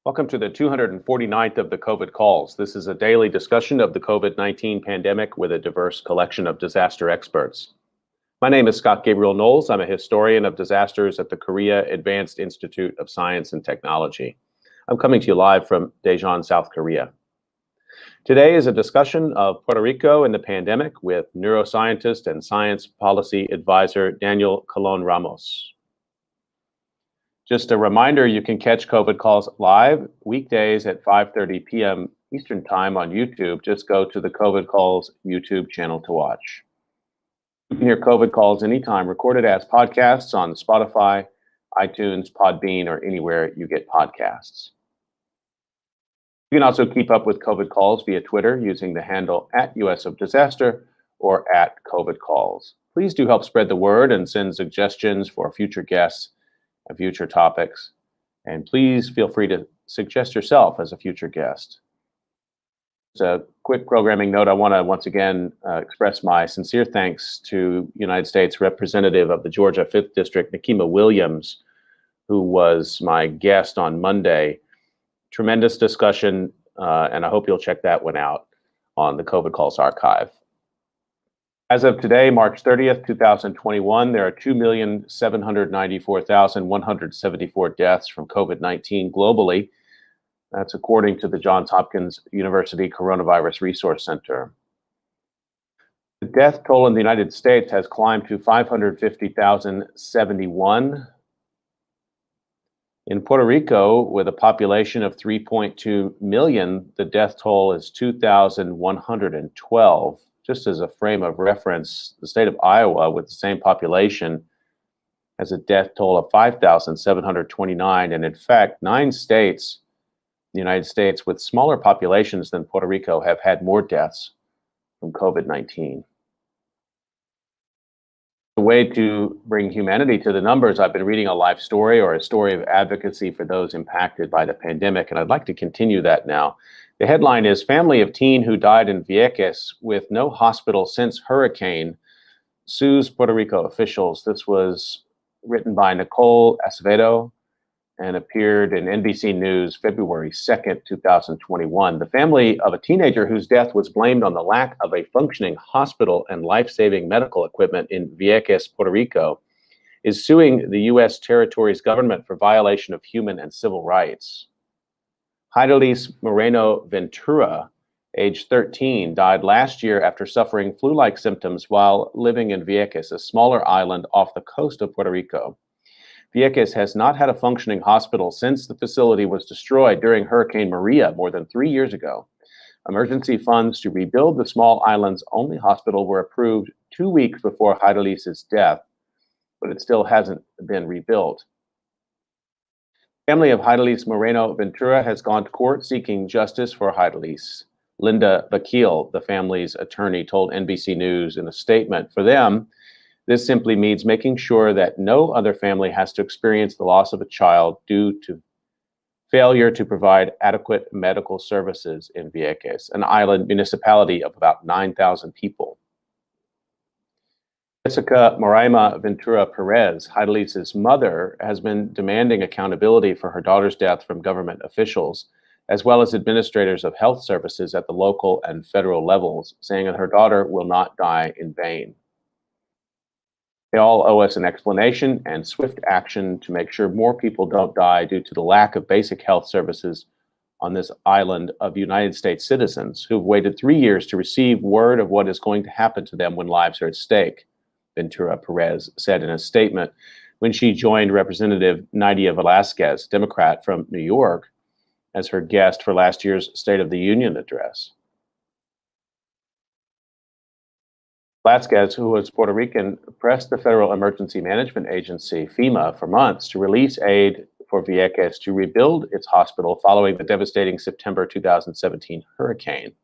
Welcome to the 249th of the COVID calls. This is a daily discussion of the COVID-19 pandemic with a diverse collection of disaster experts. My name is Scott Gabriel Knowles. I'm a historian of disasters at the Korea Advanced Institute of Science and Technology. I'm coming to you live from Daejeon, South Korea. Today is a discussion of Puerto Rico and the pandemic with neuroscientist and science policy advisor Daniel Colon Ramos. Just a reminder, you can catch COVID Calls live weekdays at 5:30 p.m. Eastern Time on YouTube. Just go to the COVID Calls YouTube channel to watch. You can hear COVID Calls anytime, recorded as podcasts on Spotify, iTunes, Podbean, or anywhere you get podcasts. You can also keep up with COVID Calls via Twitter using the handle @USOFDisaster or @COVID Calls. Please do help spread the word and send suggestions for future guests and future topics. And please feel free to suggest yourself as a future guest. As a quick programming note, I want to once again express my sincere thanks to United States Representative of the Georgia 5th District, Nikema Williams, who was my guest on Monday. Tremendous discussion, and I hope you'll check that one out on the COVID Calls archive. As of today, March 30th, 2021, there are 2,794,174 deaths from COVID-19 globally. That's according to the Johns Hopkins University Coronavirus Resource Center. The death toll in the United States has climbed to 550,071. In Puerto Rico, with a population of 3.2 million, the death toll is 2,112. Just as a frame of reference, the state of Iowa, with the same population, has a death toll of 5,729. And in fact, 9 states in the United States with smaller populations than Puerto Rico have had more deaths from COVID-19. The way to bring humanity to the numbers, I've been reading a life story or a story of advocacy for those impacted by the pandemic, and I'd like to continue that now. The headline is Family of Teen Who Died in Vieques with No Hospital Since Hurricane Sues Puerto Rico Officials. This was written by Nicole Acevedo and appeared in NBC News February 2nd, 2021. The family of a teenager whose death was blamed on the lack of a functioning hospital and life-saving medical equipment in Vieques, Puerto Rico, is suing the U.S. territory's government for violation of human and civil rights. Heidelise Moreno Ventura, age 13, died last year after suffering flu-like symptoms while living in Vieques, a smaller island off the coast of Puerto Rico. Vieques has not had a functioning hospital since the facility was destroyed during Hurricane Maria more than 3 years ago. Emergency funds to rebuild the small island's only hospital were approved 2 weeks before Heidelise's death, but it still hasn't been rebuilt. Family of Heidelise Moreno Ventura has gone to court seeking justice for Heidelise. Linda Vakil, the family's attorney, told NBC News in a statement, "For them, this simply means making sure that no other family has to experience the loss of a child due to failure to provide adequate medical services in Vieques, an island municipality of about 9,000 people." Jessica Moraima Ventura Perez, Heidelise's mother, has been demanding accountability for her daughter's death from government officials, as well as administrators of health services at the local and federal levels, saying that her daughter will not die in vain. They all owe us an explanation and swift action to make sure more people don't die due to the lack of basic health services on this island of United States citizens who've waited 3 years to receive word of what is going to happen to them when lives are at stake, Ventura Perez said in a statement when she joined Representative Nydia Velasquez, Democrat from New York, as her guest for last year's State of the Union address. Velasquez, who was Puerto Rican, pressed the Federal Emergency Management Agency, FEMA, for months to release aid for Vieques to rebuild its hospital following the devastating September 2017 hurricane.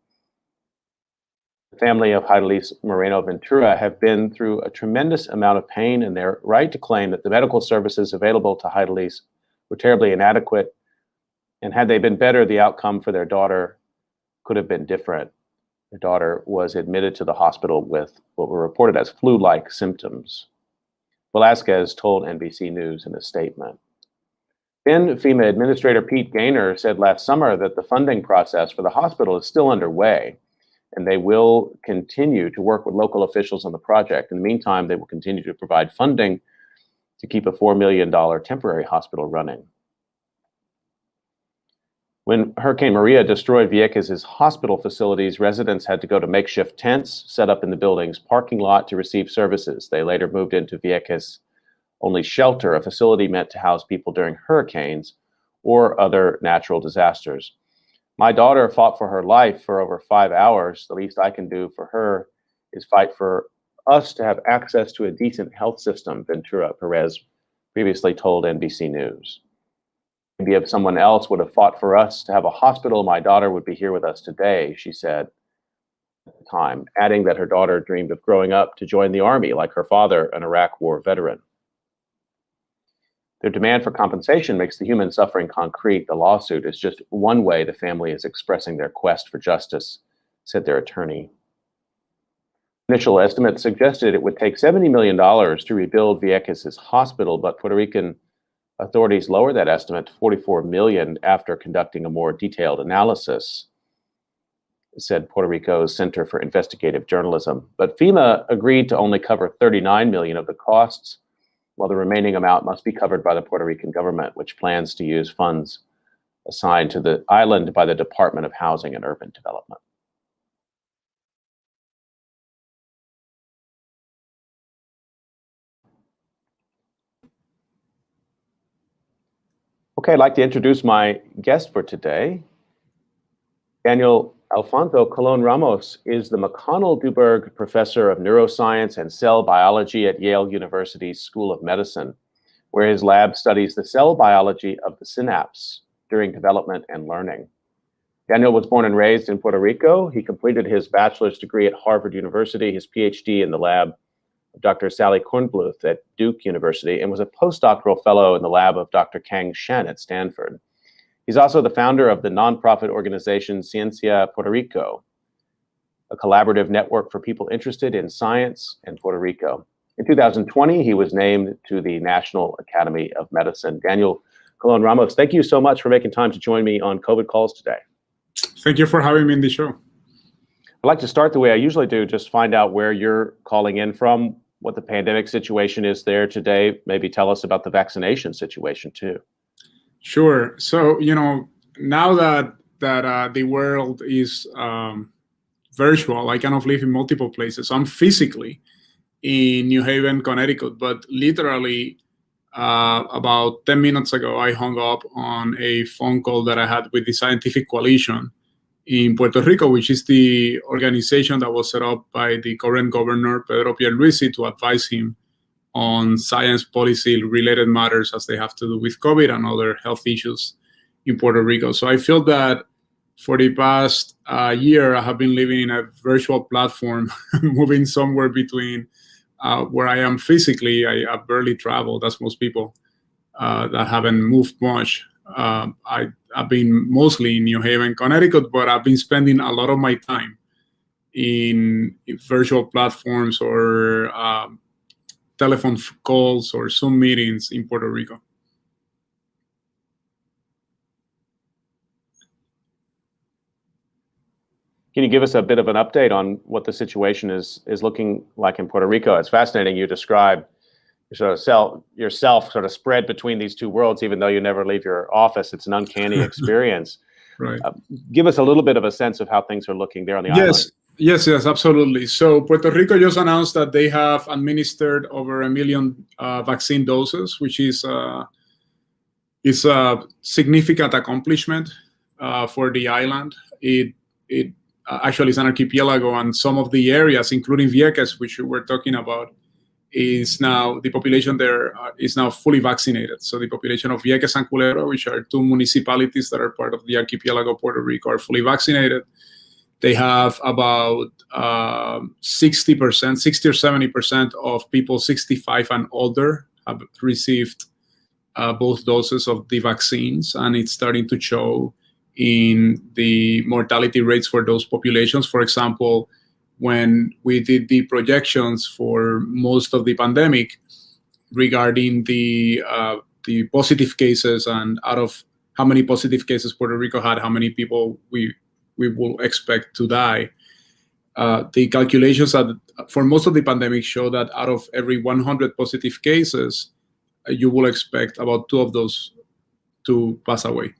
The family of Heidelise Moreno Ventura have been through a tremendous amount of pain, and they're right to claim that the medical services available to Heidelise were terribly inadequate, and had they been better, the outcome for their daughter could have been different. Their daughter was admitted to the hospital with what were reported as flu-like symptoms. Velasquez told NBC News in a statement. Then FEMA Administrator Pete Gaynor said last summer that the funding process for the hospital is still underway, and they will continue to work with local officials on the project. In the meantime, they will continue to provide funding to keep a $4 million temporary hospital running. When Hurricane Maria destroyed Vieques' hospital facilities, residents had to go to makeshift tents set up in the building's parking lot to receive services. They later moved into Vieques' only shelter, a facility meant to house people during hurricanes or other natural disasters. My daughter fought for her life for over 5 hours. The least I can do for her is fight for us to have access to a decent health system, Ventura Perez previously told NBC News. Maybe if someone else would have fought for us to have a hospital, my daughter would be here with us today, she said at the time, adding that her daughter dreamed of growing up to join the Army like her father, an Iraq War veteran. Their demand for compensation makes the human suffering concrete. The lawsuit is just one way the family is expressing their quest for justice, said their attorney. Initial estimates suggested it would take $70 million to rebuild Vieques' hospital, but Puerto Rican authorities lowered that estimate to $44 million after conducting a more detailed analysis, said Puerto Rico's Center for Investigative Journalism. But FEMA agreed to only cover $39 million of the costs, while the remaining amount must be covered by the Puerto Rican government, which plans to use funds assigned to the island by the Department of Housing and Urban Development. Okay, I'd like to introduce my guest for today. Daniel Alfonso Colon Ramos is the McConnell-Duberg Professor of Neuroscience and Cell Biology at Yale University's School of Medicine, where his lab studies the cell biology of the synapse during development and learning. Daniel was born and raised in Puerto Rico. He completed his bachelor's degree at Harvard University, his PhD in the lab of Dr. Sally Kornbluth at Duke University, and was a postdoctoral fellow in the lab of Dr. Kang Shen at Stanford. He's also the founder of the nonprofit organization Ciencia Puerto Rico, a collaborative network for people interested in science and Puerto Rico. In 2020, he was named to the National Academy of Medicine. Daniel Colon Ramos, thank you so much for making time to join me on COVID Calls today. Thank you for having me in the show. I'd like to start the way I usually do, just find out where you're calling in from, what the pandemic situation is there today. Maybe tell us about the vaccination situation too. Sure. So, now that the world is virtual, I kind of live in multiple places. I'm physically in New Haven, Connecticut, but literally about 10 minutes ago, I hung up on a phone call that I had with the Scientific Coalition in Puerto Rico, which is the organization that was set up by the current governor, Pedro Pierluisi, to advise him on science policy related matters as they have to do with COVID and other health issues in Puerto Rico. So I feel that for the past year, I have been living in a virtual platform, moving somewhere between where I am physically. I barely traveled, as most people that haven't moved much. I've been mostly in New Haven, Connecticut, but I've been spending a lot of my time in virtual platforms or telephone calls or Zoom meetings in Puerto Rico. Can you give us a bit of an update on what the situation is looking like in Puerto Rico? It's fascinating you describe yourself sort of spread between these two worlds, even though you never leave your office. It's an uncanny experience. Right. Give us a little bit of a sense of how things are looking there on the island. Yes, absolutely. So Puerto Rico just announced that they have administered over 1 million vaccine doses, which is a significant accomplishment for the island. It actually is an archipelago, and some of the areas, including Vieques, which we're talking about, is now the population there is now fully vaccinated. So the population of Vieques and Culebra, which are two municipalities that are part of the archipelago of Puerto Rico, are fully vaccinated. They have about 60% or 70% of people 65 and older have received both doses of the vaccines, and it's starting to show in the mortality rates for those populations. For example, when we did the projections for most of the pandemic regarding the the positive cases, and out of how many positive cases Puerto Rico had, how many people we will expect to die. The calculations for most of the pandemic show that out of every 100 positive cases, you will expect about 2 of those to pass away.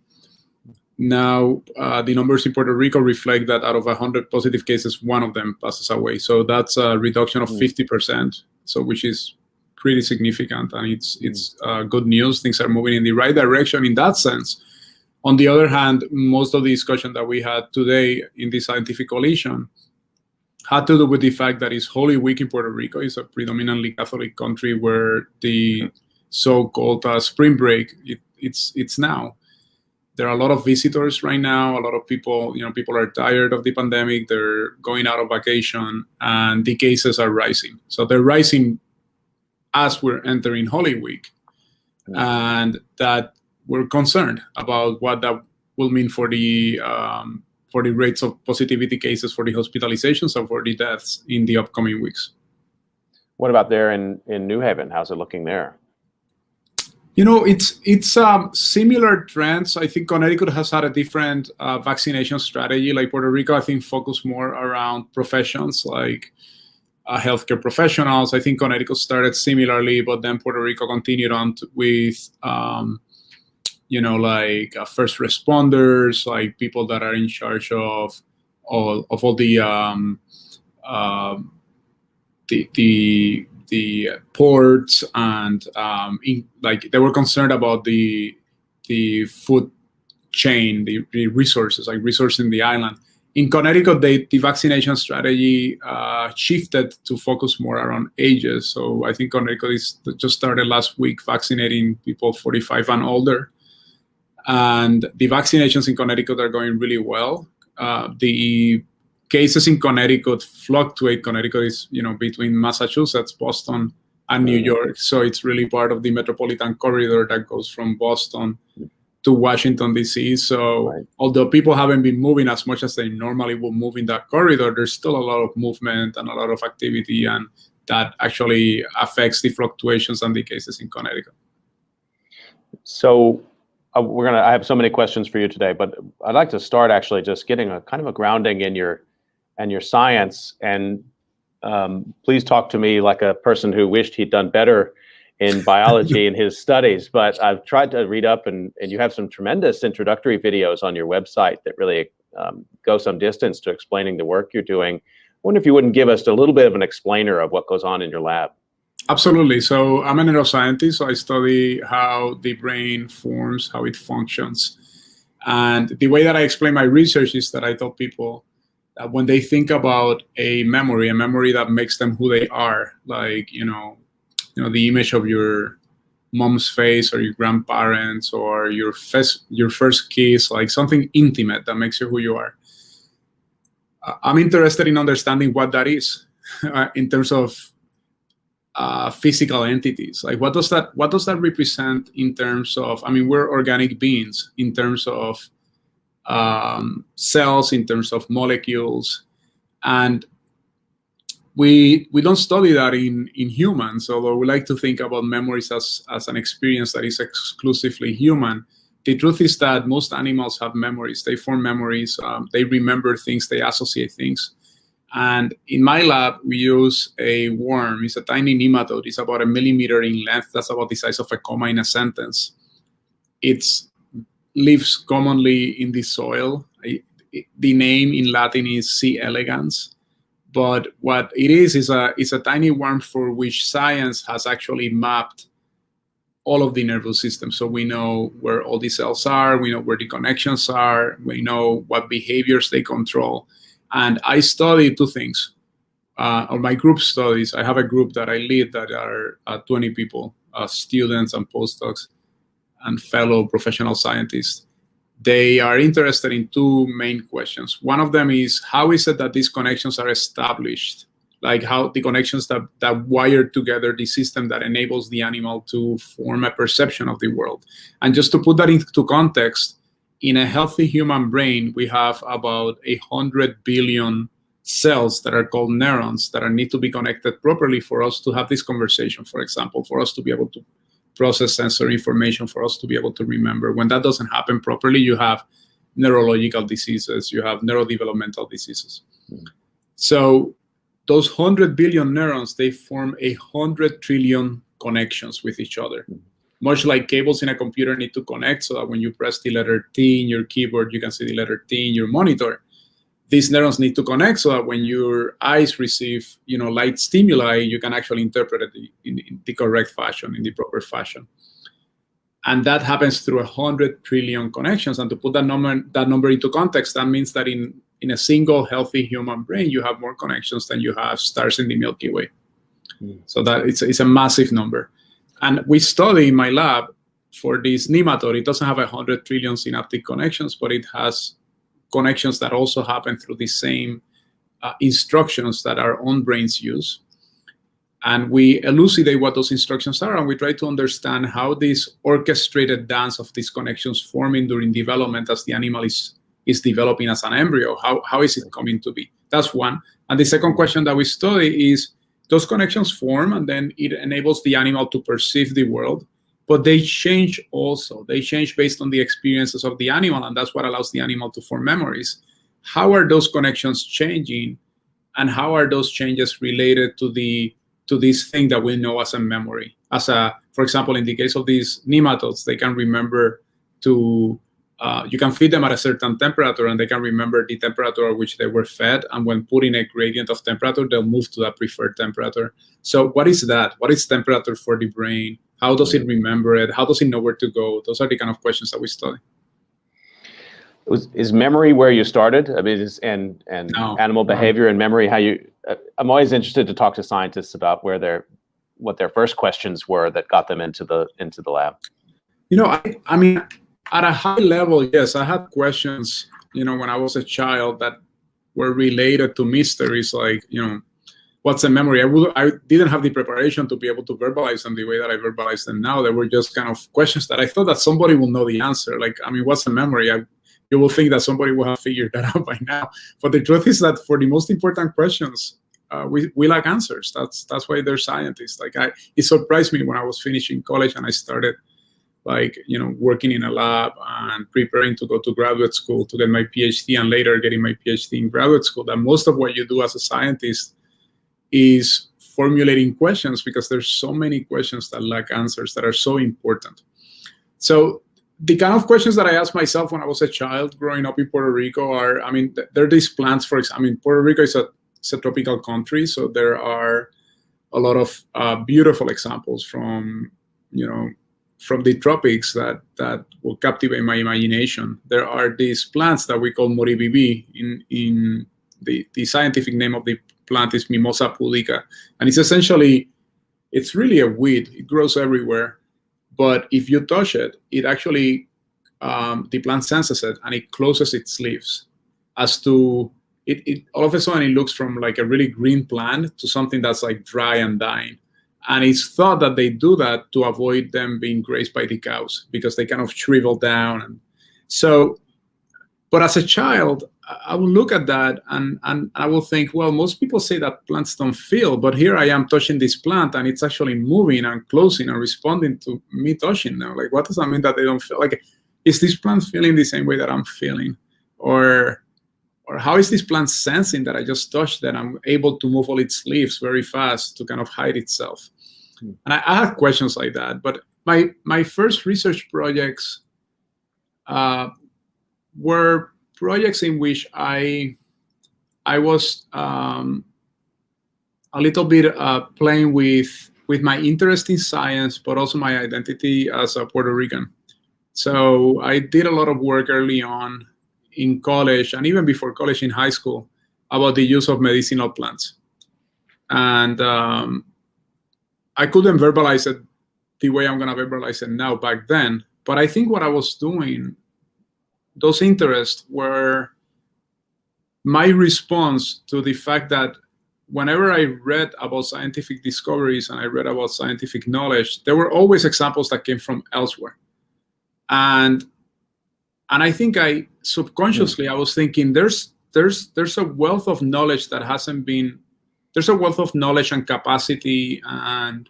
Now, the numbers in Puerto Rico reflect that out of 100 positive cases, 1 of them passes away. So that's a reduction of 50%, so which is pretty significant, and it's good news. Things are moving in the right direction in that sense. On the other hand, most of the discussion that we had today in the Scientific Coalition had to do with the fact that it's Holy Week in Puerto Rico. It's a predominantly Catholic country where the so-called spring break, it's now. There are a lot of visitors right now. A lot of people, people are tired of the pandemic. They're going out on vacation, and the cases are rising. So they're rising as we're entering Holy Week, and that we're concerned about what that will mean for the rates of positivity cases, for the hospitalizations, and for the deaths in the upcoming weeks. What about there in New Haven? How's it looking there? It's similar trends. I think Connecticut has had a different vaccination strategy. Like Puerto Rico, I think focused more around professions like healthcare professionals. I think Connecticut started similarly, but then Puerto Rico continued on with like first responders, like people that are in charge of all the ports, and they were concerned about the food chain, the resources, like resourcing the island. In Connecticut, the vaccination strategy shifted to focus more around ages. So I think Connecticut just started last week vaccinating people 45 and older. And the vaccinations in Connecticut are going really well. The cases in Connecticut fluctuate. Connecticut is, between Massachusetts, Boston, and New York. So it's really part of the metropolitan corridor that goes from Boston to Washington, D.C. So although people haven't been moving as much as they normally would move in that corridor, there's still a lot of movement and a lot of activity, and that actually affects the fluctuations and the cases in Connecticut. So I have so many questions for you today, but I'd like to start actually just getting a kind of a grounding in your science, and please talk to me like a person who wished he'd done better in biology in his studies. But I've tried to read up, and you have some tremendous introductory videos on your website that really go some distance to explaining the work you're doing. I wonder if you wouldn't give us a little bit of an explainer of what goes on in your lab. Absolutely. So I'm a neuroscientist, so I study how the brain forms, how it functions. And the way that I explain my research is that I tell people that when they think about a memory that makes them who they are, like, the image of your mom's face or your grandparents or your first kiss, like something intimate that makes you who you are. I'm interested in understanding what that is in terms of physical entities. Like what does that represent in terms of, we're organic beings, in terms of cells, in terms of molecules, and we don't study that in humans, although we like to think about memories as an experience that is exclusively human. The truth is that most animals have memories. They form memories, they remember things, they associate things. And in my lab, we use a worm. It's a tiny nematode. It's about 1 millimeter in length. That's about the size of a comma in a sentence. It lives commonly in the soil. The name in Latin is C. elegans. But what it is a tiny worm for which science has actually mapped all of the nervous system. So we know where all the cells are. We know where the connections are. We know what behaviors they control. And I study 2 things, or my group studies. I have a group that I lead that are 20 people, students and postdocs and fellow professional scientists. They are interested in 2 main questions. One of them is, how is it that these connections are established? Like how the connections that wire together the system that enables the animal to form a perception of the world. And just to put that into context, in a healthy human brain, we have about 100 billion cells that are called neurons that need to be connected properly for us to have this conversation, for example, for us to be able to process sensory information for us to be able to remember. When that doesn't happen properly, you have neurological diseases, you have neurodevelopmental diseases. So those 100 billion neurons, they form 100 trillion connections with each other. Much like cables in a computer need to connect so that when you press the letter T in your keyboard, you can see the letter T in your monitor. These neurons need to connect so that when your eyes receive, light stimuli, you can actually interpret it in the correct fashion, in the proper fashion. And that happens through 100 trillion connections. And to put that number into context, that means that in a single healthy human brain, you have more connections than you have stars in the Milky Way. So that it's a massive number. And we study in my lab for this nematode. It doesn't have 100 trillion synaptic connections, but it has connections that also happen through the same instructions that our own brains use. And we elucidate what those instructions are, and we try to understand how this orchestrated dance of these connections forming during development as the animal is developing as an embryo, how is it coming to be? That's one. And the second question that we study is those connections form, and then it enables the animal to perceive the world, but they change also. They change based on the experiences of the animal, and that's what allows the animal to form memories. How are those connections changing, and how are those changes related to this thing that we know as a memory? For example, in the case of these nematodes, they can remember you can feed them at a certain temperature, and they can remember the temperature at which they were fed, and when put in a gradient of temperature, they'll move to that preferred temperature. So what is that? What is temperature for the brain? How does it remember it? How does it know where to go? Those are the kind of questions that we study. Is memory where you started? I mean, No, animal behavior and memory, I'm always interested to talk to scientists about what their first questions were that got them into the lab. I mean, at a high level, yes, I had questions, when I was a child that were related to mysteries like, what's a memory? I didn't have the preparation to be able to verbalize them the way that I verbalize them now. They were just kind of questions that I thought that somebody will know the answer. Like, I mean, what's a memory? You will think that somebody will have figured that out by now. But the truth is that for the most important questions, we lack answers. That's why they're scientists. Like, it surprised me when I was finishing college and I started working in a lab and preparing to go to graduate school to get my PhD, and later getting my PhD in graduate school, that most of what you do as a scientist is formulating questions, because there's so many questions that lack answers that are so important. So the kind of questions that I asked myself when I was a child growing up in Puerto Rico are, there are these plants, for example. Puerto Rico is a tropical country, so there are a lot of beautiful examples from the tropics that will captivate my imagination. There are these plants that we call moribibi. In the scientific name of the plant is Mimosa pudica, and it's really a weed. It grows everywhere, but if you touch it, it actually the plant senses it and it closes its leaves. It all of a sudden it looks from like a really green plant to something that's like dry and dying. And it's thought that they do that to avoid them being grazed by the cows, because they kind of shrivel down. And so, but as a child, I will look at that and I will think, well, most people say that plants don't feel, but here I am touching this plant and it's actually moving and closing and responding to me touching them. Like, what does that mean that they don't feel? Like, is this plant feeling the same way that I'm feeling? Or how is this plant sensing that I just touched that I'm able to move all its leaves very fast to kind of hide itself? And I had questions like that. But my first research projects were projects in which I was a little bit playing with my interest in science, but also my identity as a Puerto Rican. So I did a lot of work early on in college, and even before college, in high school, about the use of medicinal plants. And I couldn't verbalize it the way I'm going to verbalize it now back then. But I think what I was doing, those interests were my response to the fact that whenever I read about scientific discoveries and I read about scientific knowledge, there were always examples that came from elsewhere. And I think I subconsciously, I was thinking there's a wealth of knowledge that hasn't been, there's a wealth of knowledge and capacity and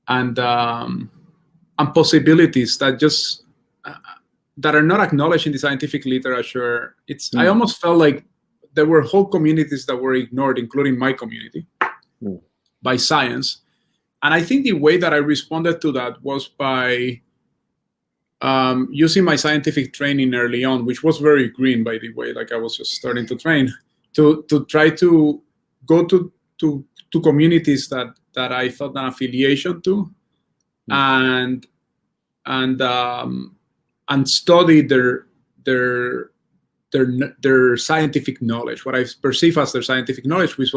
and possibilities that just that are not acknowledged in the scientific literature. I almost felt like there were whole communities that were ignored, including my community, by science. And I think the way that I responded to that was by using my scientific training early on, which was very green, by the way, like I was just starting to train, to try to go to communities that I felt an affiliation to, and study their scientific knowledge, what I perceive as their scientific knowledge, which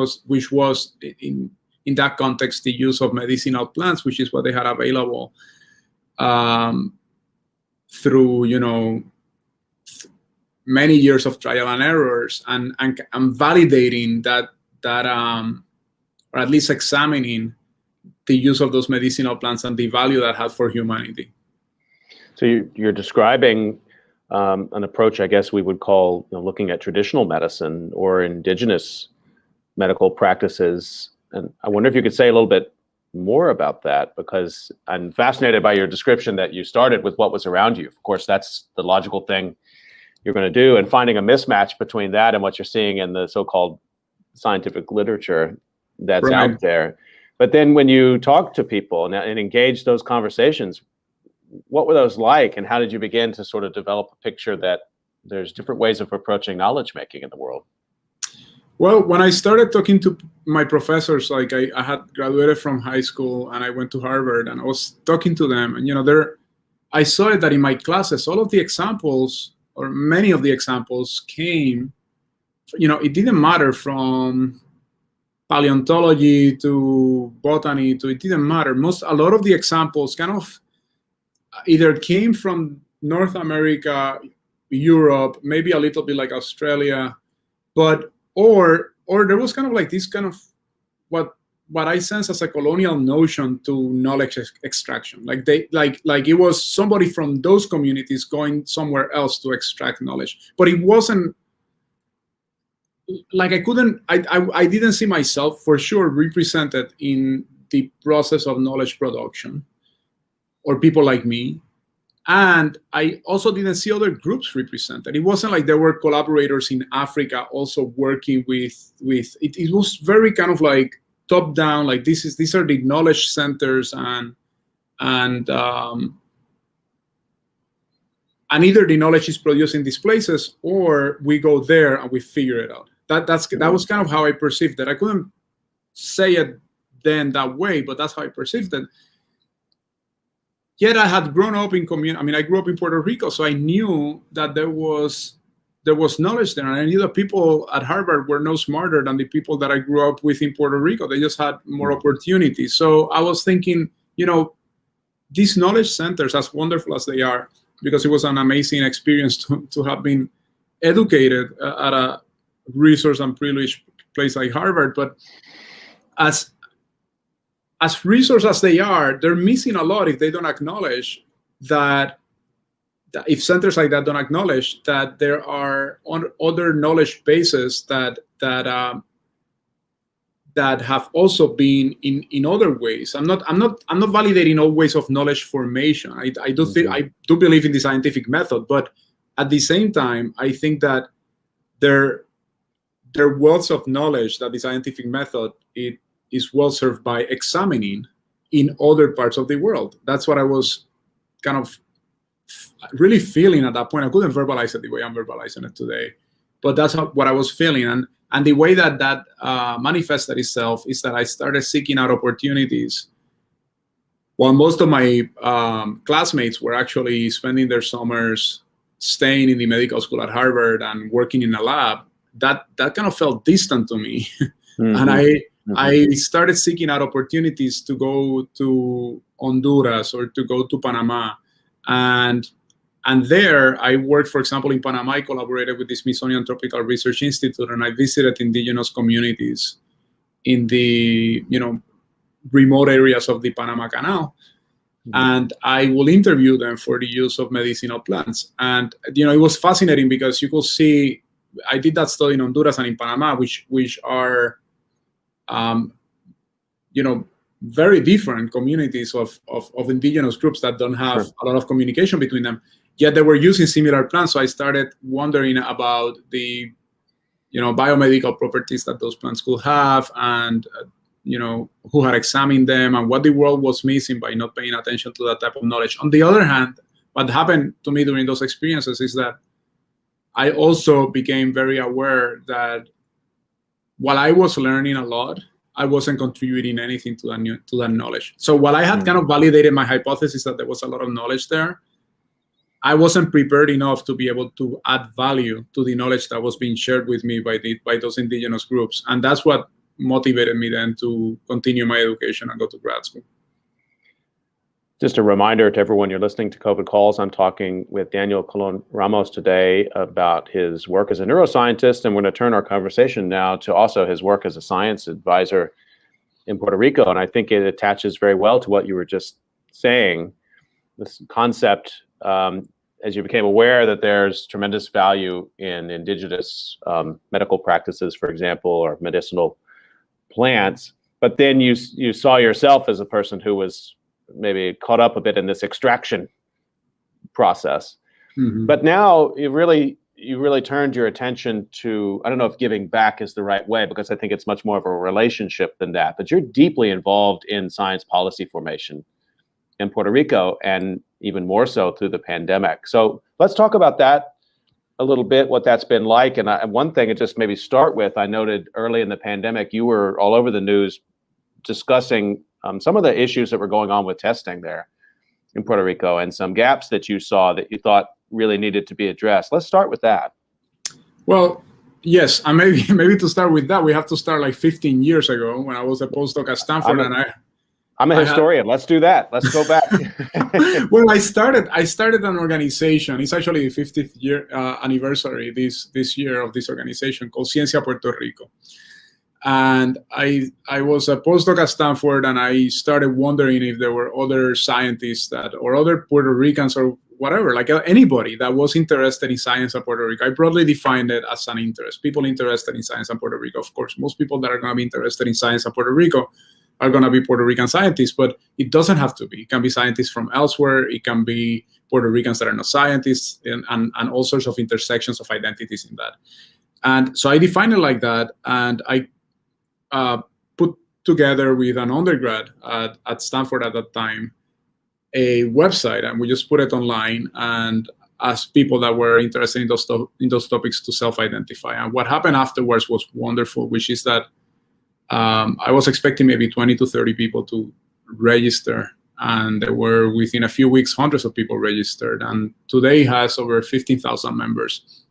was in that context the use of medicinal plants, which is what they had available through many years of trial and errors, and validating that or at least examining the use of those medicinal plants and the value that had for humanity. So you're describing an approach, I guess we would call looking at traditional medicine or indigenous medical practices. And I wonder if you could say a little bit more about that, because I'm fascinated by your description that you started with what was around you. Of course, that's the logical thing you're going to do, and finding a mismatch between that and what you're seeing in the so-called scientific literature that's out there. But then when you talk to people and engage those conversations, what were those like, and how did you begin to sort of develop a picture that there's different ways of approaching knowledge making in the world? Well, when I started talking to my professors, like I had graduated from high school and I went to Harvard, and I was talking to them, and I saw it that in my classes, all of the examples, or many of the examples, came, it didn't matter from paleontology to botany it didn't matter. A lot of the examples kind of either came from North America, Europe, maybe a little bit like Australia, but or there was kind of like this kind of what I sense as a colonial notion to knowledge extraction. Like it was somebody from those communities going somewhere else to extract knowledge, but it wasn't like I didn't see myself for sure represented in the process of knowledge production, or people like me. And I also didn't see other groups represented. It wasn't like there were collaborators in Africa also working with it. It was very kind of like top down, like these are the knowledge centers, and either the knowledge is produced in these places, or we go there and we figure it out. That was kind of how I perceived it. I couldn't say it then that way, but that's how I perceived it. Yet I had grown up in community. I mean, I grew up in Puerto Rico, so I knew that there was knowledge there, and I knew that people at Harvard were no smarter than the people that I grew up with in Puerto Rico. They just had more opportunities. So I was thinking, these knowledge centers, as wonderful as they are, because it was an amazing experience to have been educated at a resource and privileged place like Harvard, but as resource as they are, they're missing a lot if they don't acknowledge that if centers like that don't acknowledge that there are other knowledge bases that have also been in other ways. I'm not validating all ways of knowledge formation. I do believe in the scientific method, but at the same time, I think that their wealth of knowledge that the scientific method it is well served by examining in other parts of the world. That's what I was kind of really feeling at that point. I couldn't verbalize it the way I'm verbalizing it today, but that's what I was feeling. And the way that manifested itself is that I started seeking out opportunities. While most of my classmates were actually spending their summers staying in the medical school at Harvard and working in a lab, that kind of felt distant to me. Mm-hmm. And I started seeking out opportunities to go to Honduras or to go to Panama. And there I worked, for example, in Panama. I collaborated with the Smithsonian Tropical Research Institute, and I visited indigenous communities in the remote areas of the Panama Canal. Mm-hmm. And I will interview them for the use of medicinal plants. And it was fascinating because you could see, I did that study in Honduras and in Panama, which are very different communities of indigenous groups that don't have Sure. a lot of communication between them, yet they were using similar plants. So I started wondering about the biomedical properties that those plants could have, and who had examined them, and what the world was missing by not paying attention to that type of knowledge. On the other hand, what happened to me during those experiences is that I also became very aware that while I was learning a lot, I wasn't contributing anything to that knowledge. So while I had kind of validated my hypothesis that there was a lot of knowledge there, I wasn't prepared enough to be able to add value to the knowledge that was being shared with me by those indigenous groups. And that's what motivated me then to continue my education and go to grad school. Just a reminder to everyone, you're listening to COVID Calls. I'm talking with Daniel Colon Ramos today about his work as a neuroscientist, and we're going to turn our conversation now to also his work as a science advisor in Puerto Rico. And I think it attaches very well to what you were just saying, this concept, as you became aware that there's tremendous value in indigenous medical practices, for example, or medicinal plants, but then you saw yourself as a person who was maybe caught up a bit in this extraction process. Mm-hmm. But now you really turned your attention to, I don't know if giving back is the right way, because I think it's much more of a relationship than that, but you're deeply involved in science policy formation in Puerto Rico, and even more so through the pandemic. So let's talk about that a little bit, what that's been like. And one thing to just maybe start with, I noted early in the pandemic, you were all over the news discussing some of the issues that were going on with testing there in Puerto Rico, and some gaps that you saw that you thought really needed to be addressed. Let's start with that. Well, yes, and maybe to start with that, we have to start like 15 years ago when I was a postdoc at Stanford, I'm a historian. Let's do that. Let's go back. Well, I started an organization. It's actually the 50th year anniversary this year of this organization called Ciencia Puerto Rico. And I was a postdoc at Stanford, and I started wondering if there were other scientists or other Puerto Ricans or whatever, like anybody that was interested in science at Puerto Rico. I broadly defined it as an interest. People interested in science at Puerto Rico. Of course, most people that are going to be interested in science at Puerto Rico are going to be Puerto Rican scientists, but it doesn't have to be. It can be scientists from elsewhere. It can be Puerto Ricans that are not scientists, and all sorts of intersections of identities in that. And so I defined it like that, and I put together with an undergrad at Stanford at that time a website, and we just put it online and asked people that were interested in those topics to self-identify. And what happened afterwards was wonderful, which is that I was expecting maybe 20 to 30 people to register, and there were, within a few weeks, hundreds of people registered, and today has over 15,000 members.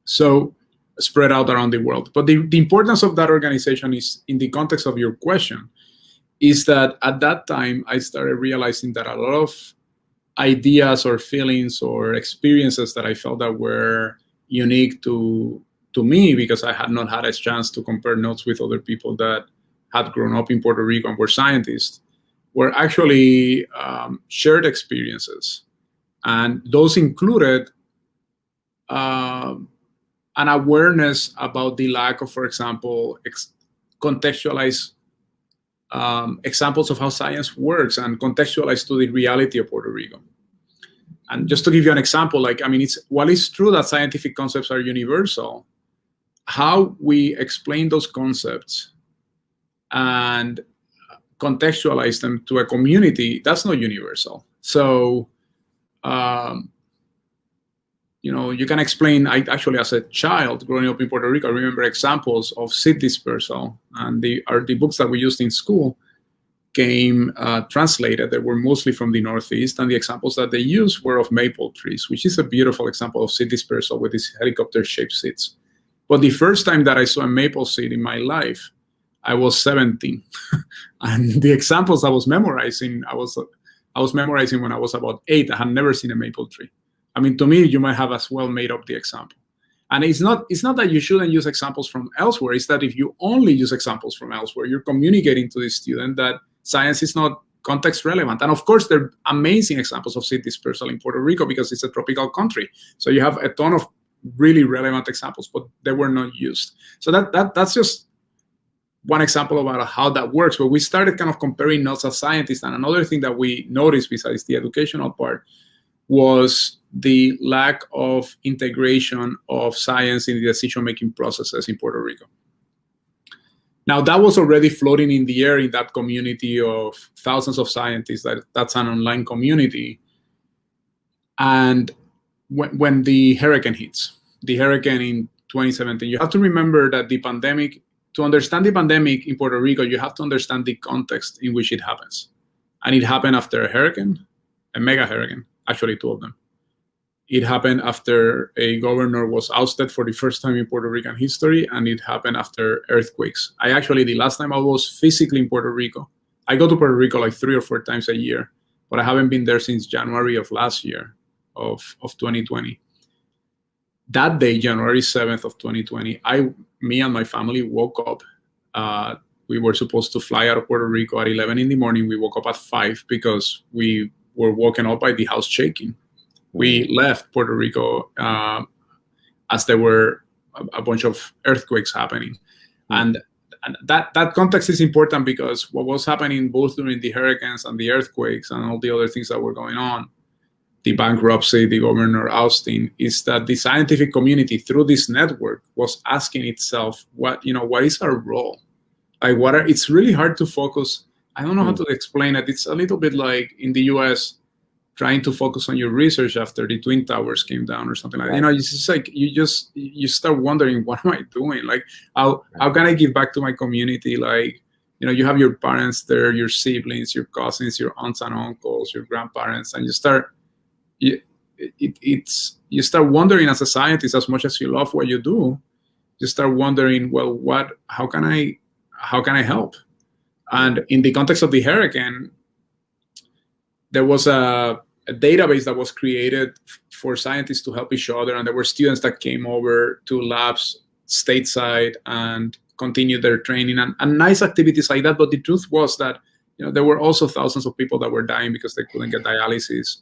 So spread out around the world. But the importance of that organization is, in the context of your question, is that at that time I started realizing that a lot of ideas or feelings or experiences that I felt that were unique to me, because I had not had a chance to compare notes with other people that had grown up in Puerto Rico and were scientists, were actually shared experiences. And those included an awareness about the lack of, for example, contextualized examples of how science works and contextualized to the reality of Puerto Rico. And just to give you an example, while it's true that scientific concepts are universal, how we explain those concepts and contextualize them to a community, that's not universal. So, you can explain, actually, as a child growing up in Puerto Rico, I remember examples of seed dispersal, and the books that we used in school came translated. They were mostly from the Northeast, and the examples that they used were of maple trees, which is a beautiful example of seed dispersal with these helicopter-shaped seeds. But the first time that I saw a maple seed in my life, I was 17, and the examples I was memorizing, I was memorizing when I was about 8. I had never seen a maple tree. I mean, to me, you might have as well made up the example. And it's not that you shouldn't use examples from elsewhere. It's that if you only use examples from elsewhere, you're communicating to the student that science is not context relevant. And of course, there are amazing examples of seed dispersal in Puerto Rico because it's a tropical country. So you have a ton of really relevant examples, but they were not used. So that's just one example about how that works. But we started kind of comparing notes as scientists. And another thing that we noticed besides the educational part was the lack of integration of science in the decision-making processes in Puerto Rico. Now, that was already floating in the air in that community of thousands of scientists. That's an online community. And when the hurricane hits, the hurricane in 2017, you have to remember that the pandemic, to understand the pandemic in Puerto Rico, you have to understand the context in which it happens. And it happened after a hurricane, a mega hurricane, actually 2 of them. It happened after a governor was ousted for the first time in Puerto Rican history, and it happened after earthquakes. The last time I was physically in Puerto Rico, I go to Puerto Rico like 3 or 4 times a year, but I haven't been there since January of last year, of 2020. That day, January 7th of 2020, me and my family woke up. We were supposed to fly out of Puerto Rico at 11 in the morning. We woke up at 5 because we were woken up by the house shaking. We left Puerto Rico as there were a bunch of earthquakes happening. And that context is important because what was happening both during the hurricanes and the earthquakes and all the other things that were going on, the bankruptcy, the governor ousting, is that the scientific community through this network was asking itself, what is our role? Like, it's really hard to focus. I don't know how to explain it. It's a little bit like in the US, trying to focus on your research after the Twin Towers came down or something like that. It's just like, you start wondering, what am I doing? Like, how can I give back to my community? Like, you have your parents there, your siblings, your cousins, your aunts and uncles, your grandparents, and you start wondering as a scientist, as much as you love what you do, you start wondering, well, how can I help? And in the context of the hurricane, there was a database that was created for scientists to help each other, and there were students that came over to labs stateside and continued their training and nice activities like that. But the truth was that there were also thousands of people that were dying because they couldn't get dialysis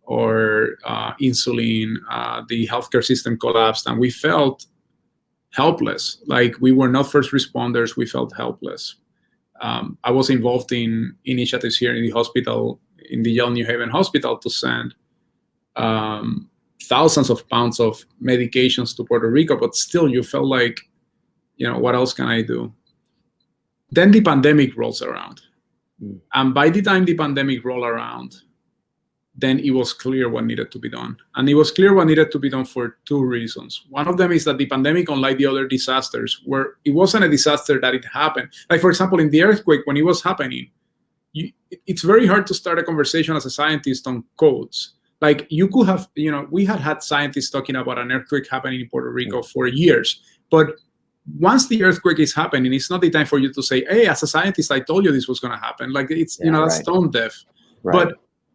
or insulin. The healthcare system collapsed, and we felt helpless. Like, we were not first responders. We felt helpless. I was involved in initiatives here in the hospital, in the Yale New Haven Hospital, to send thousands of pounds of medications to Puerto Rico, but still you felt like, what else can I do? Then the pandemic rolls around. And by the time the pandemic rolled around, then it was clear what needed to be done. And it was clear what needed to be done for 2 reasons. One of them is that the pandemic, unlike the other disasters, it wasn't a disaster that it happened. Like, for example, in the earthquake, when it was happening, it's very hard to start a conversation as a scientist on codes. Like, you could have, we had scientists talking about an earthquake happening in Puerto Rico for years. But once the earthquake is happening, it's not the time for you to say, hey, as a scientist, I told you this was going to happen. Like, it's, that's tone deaf. Right.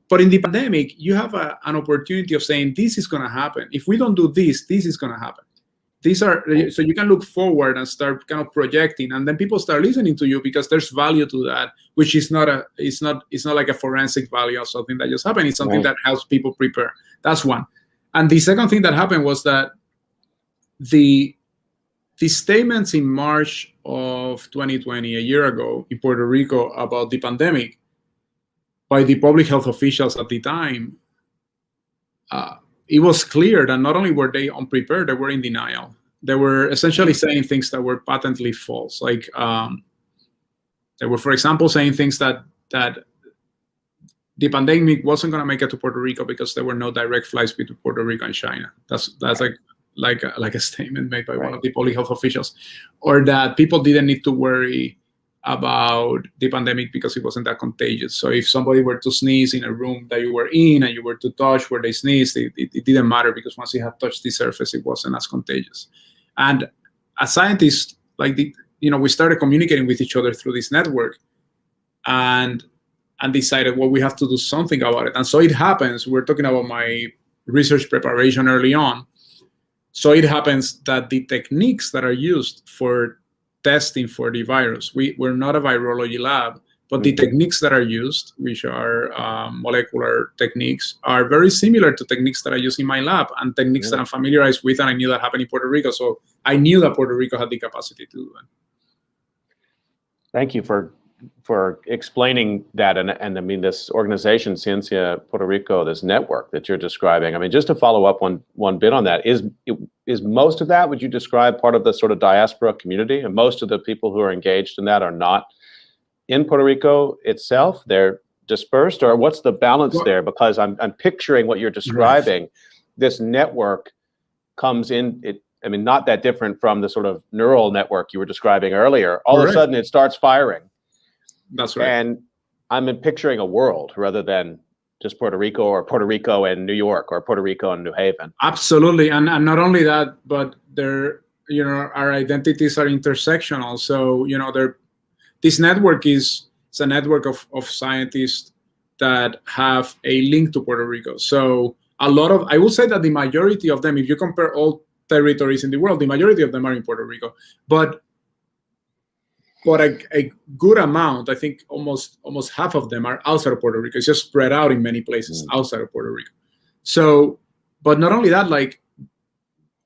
But in the pandemic, you have an opportunity of saying, this is going to happen. If we don't do this, this is going to happen. So you can look forward and start kind of projecting, and then people start listening to you because there's value to that, which is it's not like a forensic value or something that just happened. It's something that helps people prepare. That's one. And the second thing that happened was that the statements in March of 2020, a year ago, in Puerto Rico about the pandemic by the public health officials at the time, it was clear that not only were they unprepared, they were in denial. They were essentially saying things that were patently false. Like, they were, for example, saying things that the pandemic wasn't going to make it to Puerto Rico because there were no direct flights between Puerto Rico and China. That's like a statement made by one of the public health officials, or that people didn't need to worry about the pandemic because it wasn't that contagious. So if somebody were to sneeze in a room that you were in and you were to touch where they sneezed, it didn't matter because once it had touched the surface, it wasn't as contagious. And as scientists, we started communicating with each other through this network and decided, well, we have to do something about it. And so it happens, we're talking about my research preparation early on. So it happens that the techniques that are used for testing for the virus, we're not a virology lab, but the techniques that are used, which are molecular techniques, are very similar to techniques that I use in my lab and techniques that I'm familiarized with, and I knew that happened in Puerto Rico. So I knew that Puerto Rico had the capacity to do that. Thank you for explaining that, and I mean this organization, Ciencia Puerto Rico, this network that you're describing. I mean, just to follow up one bit on that, is most of that, would you describe, part of the sort of diaspora community, and most of the people who are engaged in that are not in Puerto Rico itself? They're dispersed, or what's the balance there? Because I'm picturing what you're describing. Right. This network comes in. I mean, not that different from the sort of neural network you were describing earlier. All of a sudden, it starts firing. That's right. And I'm picturing a world rather than just Puerto Rico, or Puerto Rico and New York, or Puerto Rico and New Haven. Absolutely, and not only that, but our identities are intersectional. So this network is a network of scientists that have a link to Puerto Rico. So I will say that the majority of them, if you compare all territories in the world, the majority of them are in Puerto Rico, but a good amount, I think almost half of them are outside of Puerto Rico. It's just spread out in many places outside of Puerto Rico. So, but not only that, like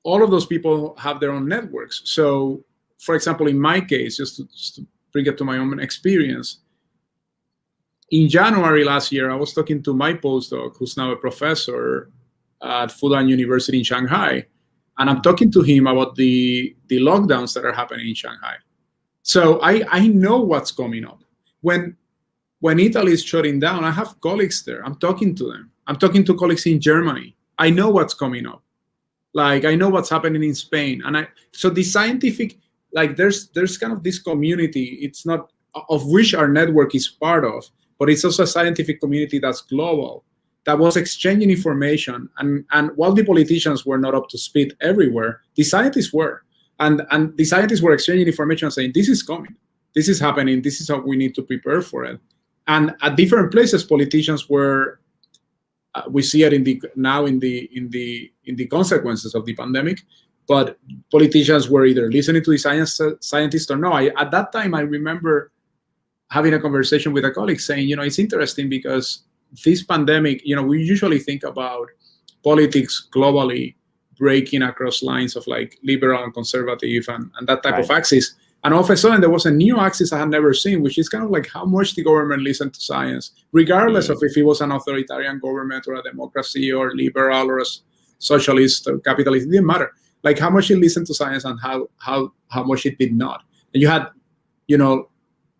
all of those people have their own networks. So, for example, in my case, just to bring it to my own experience, in January last year, I was talking to my postdoc, who's now a professor at Fudan University in Shanghai, and I'm talking to him about the lockdowns that are happening in Shanghai. So I know what's coming up. When Italy is shutting down, I have colleagues there. I'm talking to them. I'm talking to colleagues in Germany. I know what's coming up. Like, I know what's happening in Spain. So the scientific, like there's kind of this community, it's not of which our network is part of, but it's also a scientific community that's global, that was exchanging information. And while the politicians were not up to speed everywhere, the scientists were. And the scientists were exchanging information, saying, this is coming, this is happening, this is how we need to prepare for it. And at different places, politicians were, we see it in the consequences of the pandemic, but politicians were either listening to the scientists or no. At that time, I remember having a conversation with a colleague saying, it's interesting because this pandemic, we usually think about politics globally breaking across lines of like liberal and conservative and that type of axis. And all of a sudden, there was a new axis I had never seen, which is kind of like how much the government listened to science, regardless of if it was an authoritarian government or a democracy or liberal or a socialist or capitalist. It didn't matter. Like how much it listened to science and how much it did not. And you had,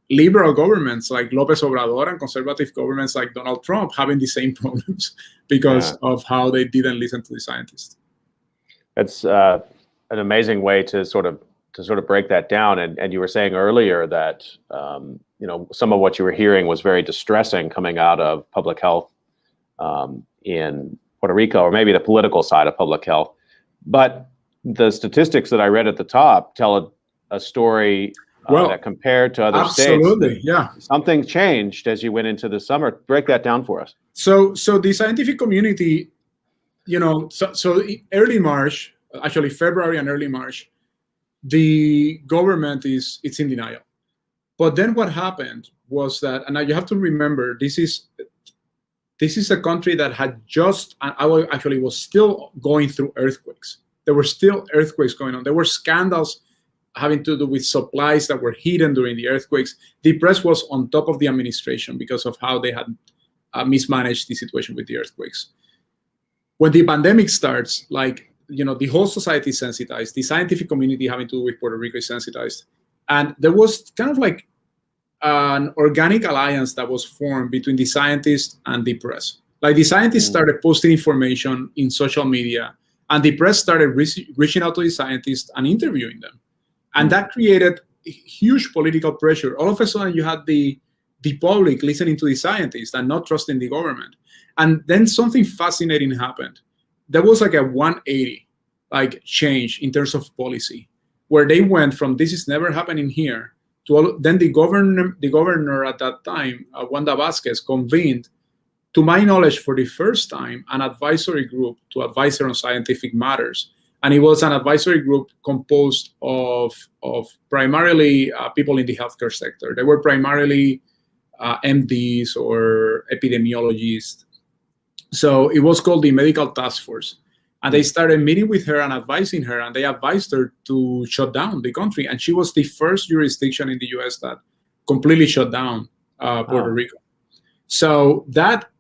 liberal governments like López Obrador and conservative governments like Donald Trump having the same problems because of how they didn't listen to the scientists. It's an amazing way to sort of break that down. And you were saying earlier that some of what you were hearing was very distressing coming out of public health in Puerto Rico, or maybe the political side of public health. But the statistics that I read at the top tell a story that compared to other absolutely, states, something changed as you went into the summer. Break that down for us. So the scientific community, so early March, actually February and early March, the government it's in denial. But then what happened was that, and now you have to remember, this is a country that had was still going through earthquakes. There were still earthquakes going on. There were scandals having to do with supplies that were hidden during the earthquakes. The press was on top of the administration because of how they had mismanaged the situation with the earthquakes. When the pandemic starts, the whole society is sensitized. The scientific community having to do with Puerto Rico is sensitized. And there was kind of like an organic alliance that was formed between the scientists and the press. Like the scientists started posting information in social media, and the press started reaching out to the scientists and interviewing them. And that created huge political pressure. All of a sudden, you had the public listening to the scientists and not trusting the government. And then something fascinating happened. There was like a 180 change in terms of policy, where they went from this is never happening here to then the governor at that time, Wanda Vázquez, convened, to my knowledge, for the first time, an advisory group to advise her on scientific matters. And it was an advisory group composed of primarily people in the healthcare sector. They were primarily MDs or epidemiologists. So it was called the Medical Task Force. And they started meeting with her and advising her, and they advised her to shut down the country. And she was the first jurisdiction in the US that completely shut down Puerto Rico. So that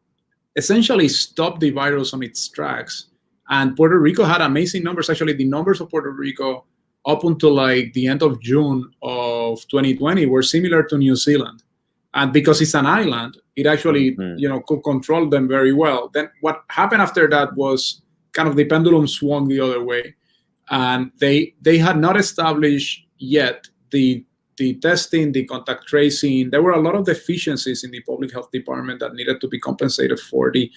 essentially stopped the virus on its tracks. And Puerto Rico had amazing numbers. Actually, the numbers of Puerto Rico up until like the end of June of 2020 were similar to New Zealand. And because it's an island, it actually could control them very well. Then what happened after that was kind of the pendulum swung the other way. And they had not established yet the testing, the contact tracing. There were a lot of deficiencies in the public health department that needed to be compensated for, the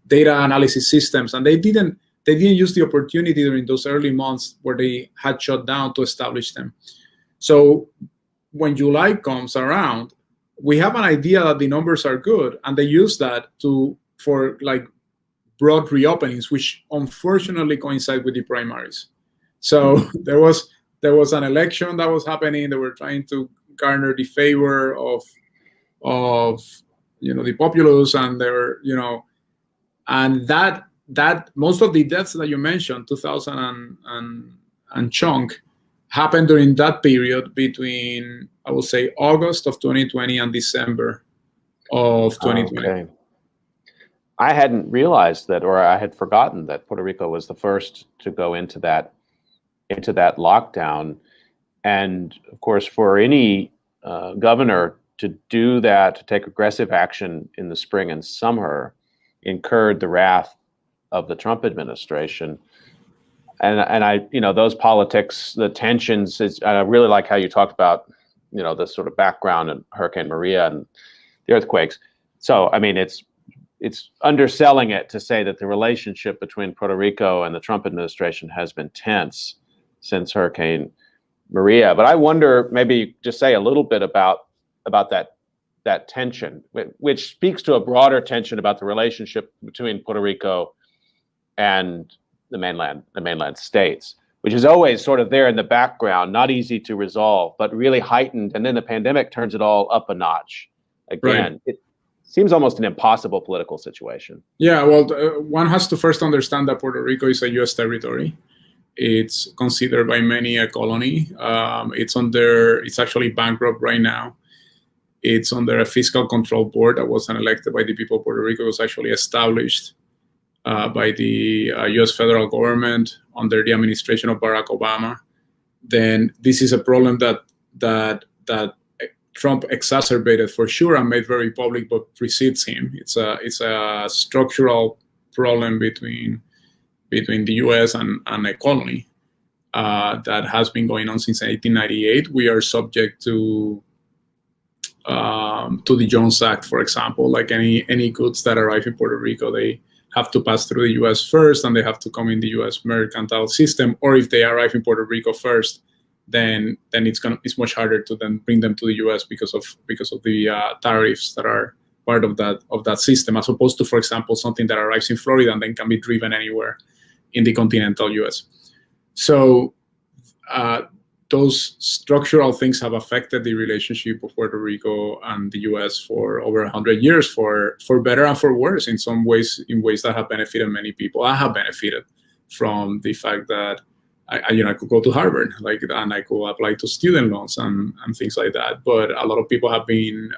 data analysis systems. And they didn't use the opportunity during those early months where they had shut down to establish them. So when July comes around, we have an idea that the numbers are good, and they use that for like broad reopenings, which unfortunately coincide with the primaries. So there was an election that was happening. They were trying to garner the favor of the populace, and they were and that most of the deaths that you mentioned, 2,000 and chunk, happened during that period between, I would say, August of 2020 and December of 2020. Okay. I hadn't realized that, or I had forgotten that Puerto Rico was the first to go into that lockdown. And of course, for any governor to do that, to take aggressive action in the spring and summer, incurred the wrath of the Trump administration. And I, those politics, the tensions, I really like how you talked about, the sort of background in Hurricane Maria and the earthquakes. So, I mean, it's underselling it to say that the relationship between Puerto Rico and the Trump administration has been tense since Hurricane Maria. But I wonder, maybe just say a little bit about that tension, which speaks to a broader tension about the relationship between Puerto Rico and the mainland states, which is always sort of there in the background, not easy to resolve, but really heightened. And then the pandemic turns it all up a notch again. Right. It seems almost an impossible political situation. Yeah, well, one has to first understand that Puerto Rico is a U.S. territory. It's considered by many a colony. It's actually bankrupt right now. It's under a fiscal control board that wasn't elected by the people of Puerto Rico. It was actually established by the U.S. federal government under the administration of Barack Obama. Then this is a problem that Trump exacerbated for sure and made very public, but precedes him. It's a structural problem between the U.S. and a colony that has been going on since 1898. We are subject to the Jones Act, for example. Like any goods that arrive in Puerto Rico, they have to pass through the U.S. first, and they have to come in the U.S. mercantile system. Or if they arrive in Puerto Rico first, then it's much harder to then bring them to the U.S. because of the tariffs that are part of that system, as opposed to, for example, something that arrives in Florida and then can be driven anywhere in the continental U.S. So those structural things have affected the relationship of Puerto Rico and the U.S. for over 100 years, for better and for worse, in some ways, in ways that have benefited many people. I have benefited from the fact that I could go to Harvard, and I could apply to student loans and things like that. But a lot of people have been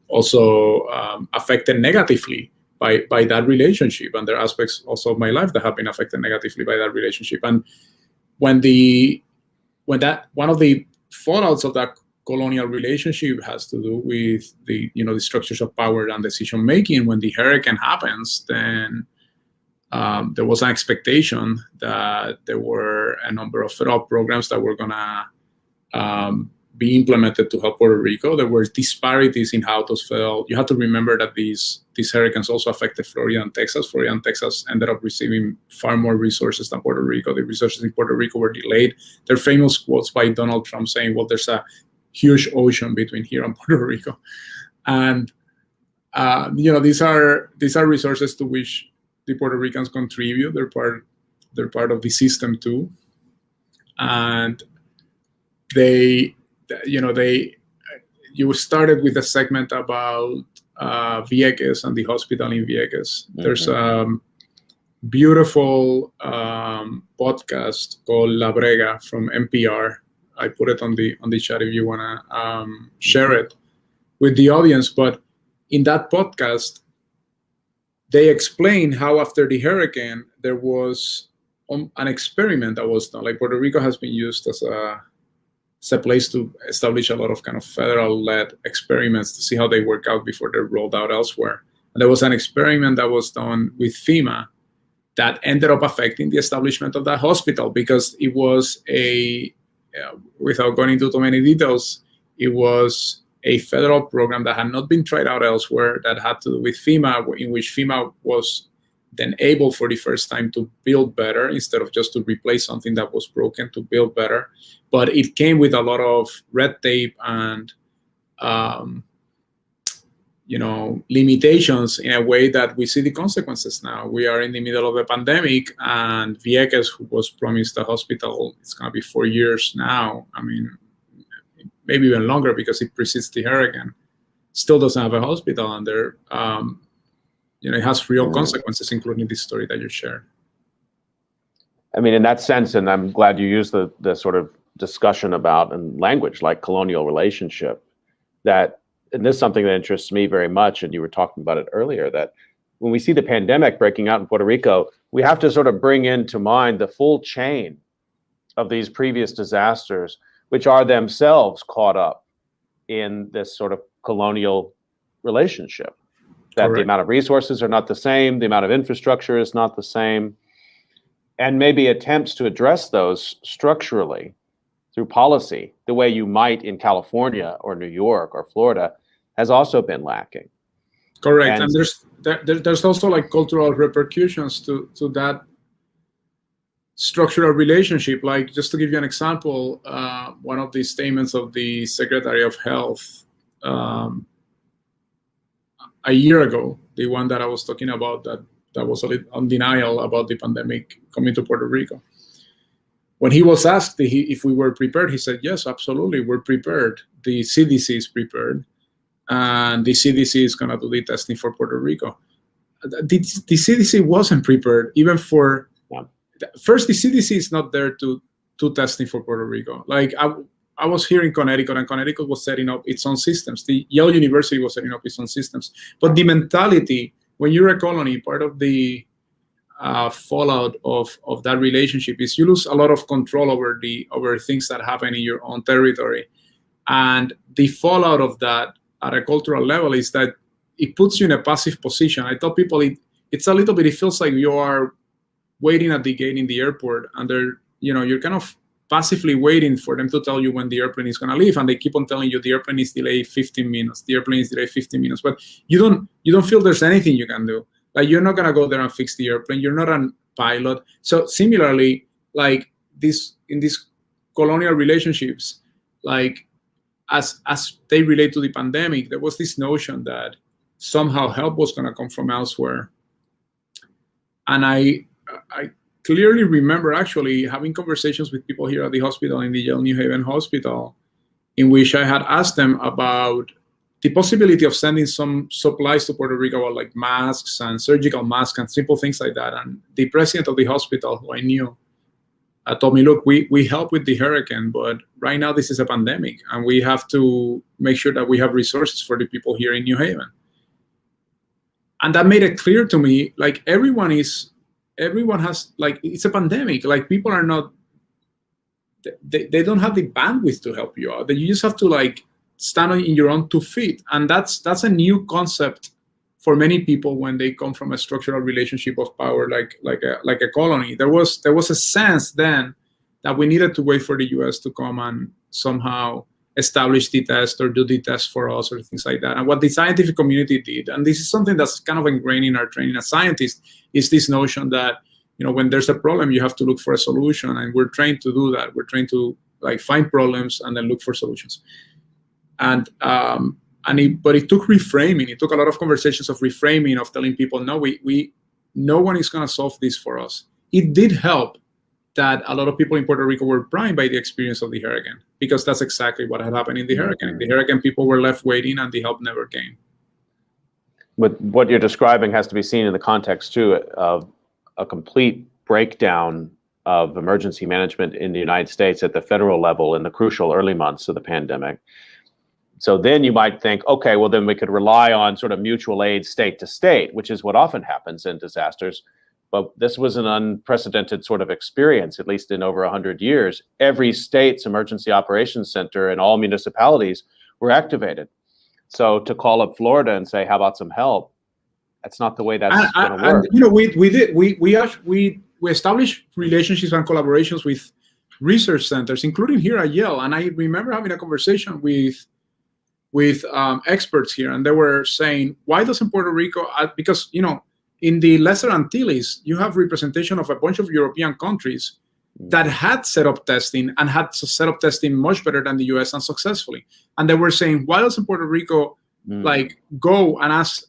also affected negatively by that relationship, and there are aspects also of my life that have been affected negatively by that relationship. And when one of the fallouts of that colonial relationship has to do with the structures of power and decision making. When the hurricane happens, then there was an expectation that there were a number of federal programs that were gonna be implemented to help Puerto Rico. There were disparities in how those fell. You have to remember that these hurricanes also affected Florida and Texas. Florida and Texas ended up receiving far more resources than Puerto Rico. The resources in Puerto Rico were delayed. There are famous quotes by Donald Trump saying, well, there's a huge ocean between here and Puerto Rico. And these are resources to which the Puerto Ricans contribute. They're part of the system too. And you started with a segment about Vieques and the hospital in Vieques. Mm-hmm. There's a beautiful podcast called La Brega from NPR I put it on the chat if you want to share it with the audience. But in that podcast, they explain how after the hurricane, there was an experiment that was done. Like Puerto Rico has been used as a place to establish a lot of kind of federal-led experiments to see how they work out before they're rolled out elsewhere. And there was an experiment that was done with FEMA that ended up affecting the establishment of that hospital because it was without going into too many details, it was a federal program that had not been tried out elsewhere that had to do with FEMA, in which FEMA was then able for the first time to build better instead of just to replace something that was broken, to build better. But it came with a lot of red tape and limitations in a way that we see the consequences now. We are in the middle of a pandemic, and Vieques, who was promised a hospital, it's going to be 4 years now. I mean, maybe even longer because it precedes the hurricane, still doesn't have a hospital, and there, it has real consequences, including this story that you shared. I mean, in that sense, and I'm glad you used the sort of discussion about and language like colonial relationship, and this is something that interests me very much, and you were talking about it earlier, that when we see the pandemic breaking out in Puerto Rico, we have to sort of bring into mind the full chain of these previous disasters, which are themselves caught up in this sort of colonial relationship. That Correct. The amount of resources are not the same, the amount of infrastructure is not the same, and maybe attempts to address those structurally through policy, the way you might in California or New York or Florida, has also been lacking. Correct, and there's also like cultural repercussions to that structural relationship. Like, just to give you an example, one of the statements of the Secretary of Health a year ago, the one that I was talking about that was a little on denial about the pandemic coming to Puerto Rico. When he was asked if we were prepared, he said, yes, absolutely, we're prepared. The CDC is prepared, and the CDC is going to do the testing for Puerto Rico. The CDC wasn't prepared even for... First, the CDC is not there to testing for Puerto Rico. Like, I was here in Connecticut, and Connecticut was setting up its own systems. The Yale University was setting up its own systems. But the mentality, when you're a colony, part of the fallout of that relationship is you lose a lot of control over things that happen in your own territory. And the fallout of that at a cultural level is that it puts you in a passive position. I tell people it's a little bit, it feels like you are waiting at the gate in the airport, and you're kind of passively waiting for them to tell you when the airplane is going to leave, and they keep on telling you the airplane is delayed 15 minutes, the airplane is delayed 15 minutes, but you don't feel there's anything you can do. Like, you're not going to go there and fix the airplane. You're not a pilot. So similarly, like in these colonial relationships, like as they relate to the pandemic, there was this notion that somehow help was going to come from elsewhere. And I clearly remember actually having conversations with people here at the hospital, in the Yale New Haven Hospital, in which I had asked them about the possibility of sending some supplies to Puerto Rico, like masks and surgical masks and simple things like that. And the president of the hospital, who I knew, told me, look, we help with the hurricane, but right now this is a pandemic, and we have to make sure that we have resources for the people here in New Haven. And that made it clear to me, like, everyone has, like, it's a pandemic. Like, people are not, they don't have the bandwidth to help you out. You just have to, like, stand on your own 2 feet. And that's a new concept for many people when they come from a structural relationship of power, like a colony. There was a sense then that we needed to wait for the US to come and somehow establish the test or do the test for us or things like that. And what the scientific community did, and this is something that's kind of ingrained in our training as scientists, is this notion that, when there's a problem, you have to look for a solution. And we're trained to do that. We're trained to, like, find problems and then look for solutions. But it took reframing. It took a lot of conversations of reframing, of telling people, no, no one is going to solve this for us. It did help that a lot of people in Puerto Rico were primed by the experience of the hurricane, because that's exactly what had happened in the hurricane. In the hurricane, people were left waiting, and the help never came. But what you're describing has to be seen in the context, too, of a complete breakdown of emergency management in the United States at the federal level in the crucial early months of the pandemic. So then you might think, okay, well, then we could rely on sort of mutual aid state to state, which is what often happens in disasters. But this was an unprecedented sort of experience, at least in over 100 years. Every state's emergency operations center and all municipalities were activated. So to call up Florida and say, how about some help? That's not the way that's going to work. You know, we established relationships and collaborations with research centers, including here at Yale. And I remember having a conversation with experts here, and they were saying, why doesn't Puerto Rico, because, you know, in the Lesser Antilles, you have representation of a bunch of European countries that had set up testing and had set up testing much better than the US and successfully. And they were saying, why doesn't Puerto Rico like go and ask